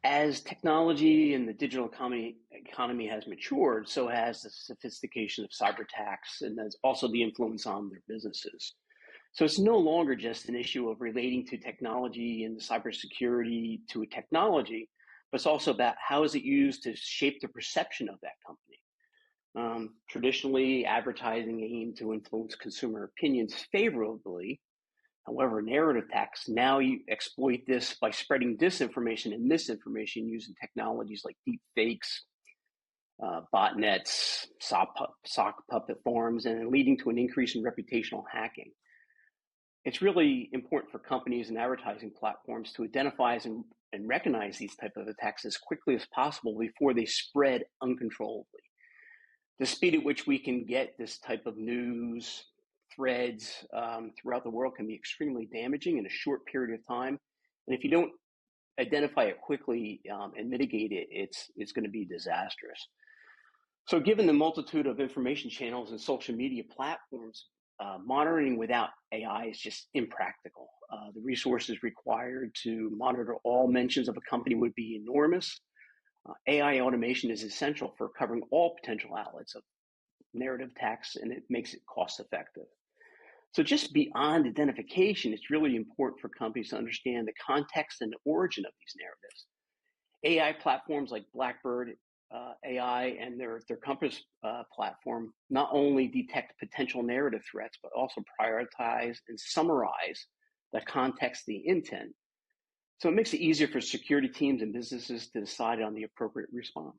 As technology and the digital economy has matured, so has the sophistication of cyber attacks, and that's also the influence on their businesses. So it's no longer just an issue of relating to technology and cybersecurity to a technology, but it's also about how is it used to shape the perception of that company. Traditionally, advertising aimed to influence consumer opinions favorably. However, narrative attacks now you exploit this by spreading disinformation and misinformation using technologies like deepfakes, botnets, sock puppet forms, and leading to an increase in reputational hacking. It's really important for companies and advertising platforms to identify and recognize these type of attacks as quickly as possible before they spread uncontrollably. The speed at which we can get this type of news threads throughout the world can be extremely damaging in a short period of time. And if you don't identify it quickly and mitigate it, it's going to be disastrous. So given the multitude of information channels and social media platforms, monitoring without AI is just impractical. The resources required to monitor all mentions of a company would be enormous. AI automation is essential for covering all potential outlets of narrative attacks, and it makes it cost effective. So just beyond identification, it's really important for companies to understand the context and the origin of these narratives. AI platforms like Blackbird AI and their Compass platform not only detect potential narrative threats, but also prioritize and summarize the context, the intent. So it makes it easier for security teams and businesses to decide on the appropriate response.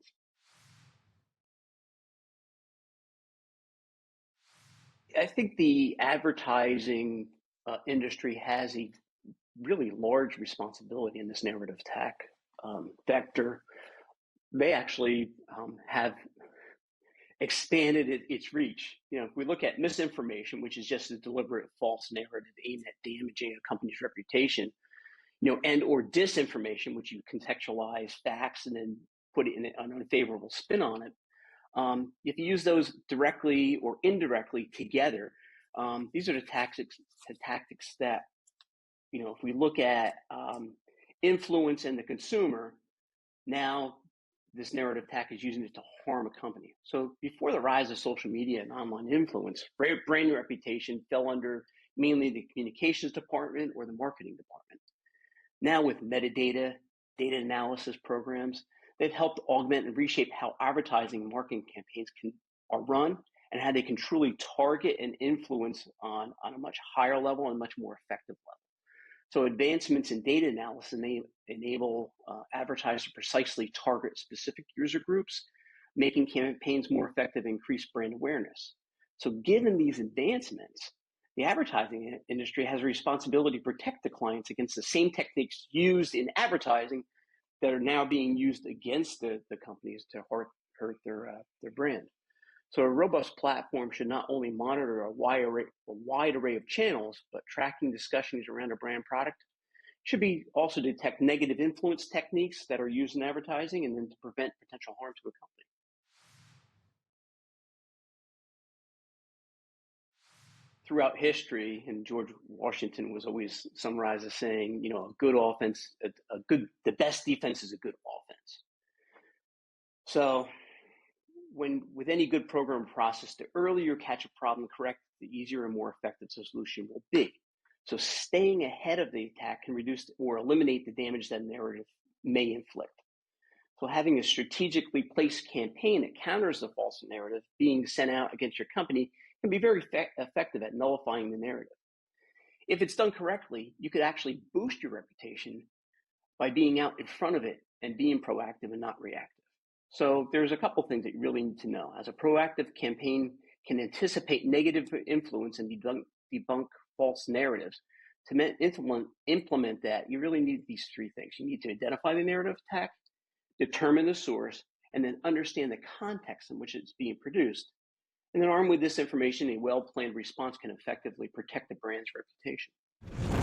I think the advertising industry has a really large responsibility in this narrative attack vector. They actually have expanded its reach. You know, if we look at misinformation, which is just a deliberate false narrative aimed at damaging a company's reputation, you know, and or disinformation, which you contextualize facts and then put it in an unfavorable spin on it. If you use those directly or indirectly together, these are the tactics that, you know, if we look at influence in the consumer, now this narrative attack is using it to harm a company. So before the rise of social media and online influence, brand reputation fell under mainly the communications department or the marketing department. Now with metadata, data analysis programs, they've helped augment and reshape how advertising and marketing campaigns are run and how they can truly target and influence on a much higher level and much more effective level. So advancements in data analysis enable advertisers to precisely target specific user groups, making campaigns more effective and increase brand awareness. So given these advancements, the advertising industry has a responsibility to protect the clients against the same techniques used in advertising that are now being used against the companies to hurt their brand. So a robust platform should not only monitor a wide array of channels, but tracking discussions around a brand product should be also detect negative influence techniques that are used in advertising and then to prevent potential harm to a company. Throughout history, and George Washington was always summarized as saying, you know, the best defense is a good offense. So with any good program process, the earlier you catch a problem correct, the easier and more effective the solution will be. So staying ahead of the attack can reduce or eliminate the damage that narrative may inflict. So having a strategically placed campaign that counters the false narrative being sent out against your company can be very effective at nullifying the narrative. If it's done correctly, you could actually boost your reputation by being out in front of it and being proactive and not reactive. So there's a couple things that you really need to know. As a proactive campaign can anticipate negative influence and debunk false narratives. To implement that, you really need these three things. You need to identify the narrative attack, determine the source, and then understand the context in which it's being produced. And then armed with this information, a well-planned response can effectively protect the brand's reputation.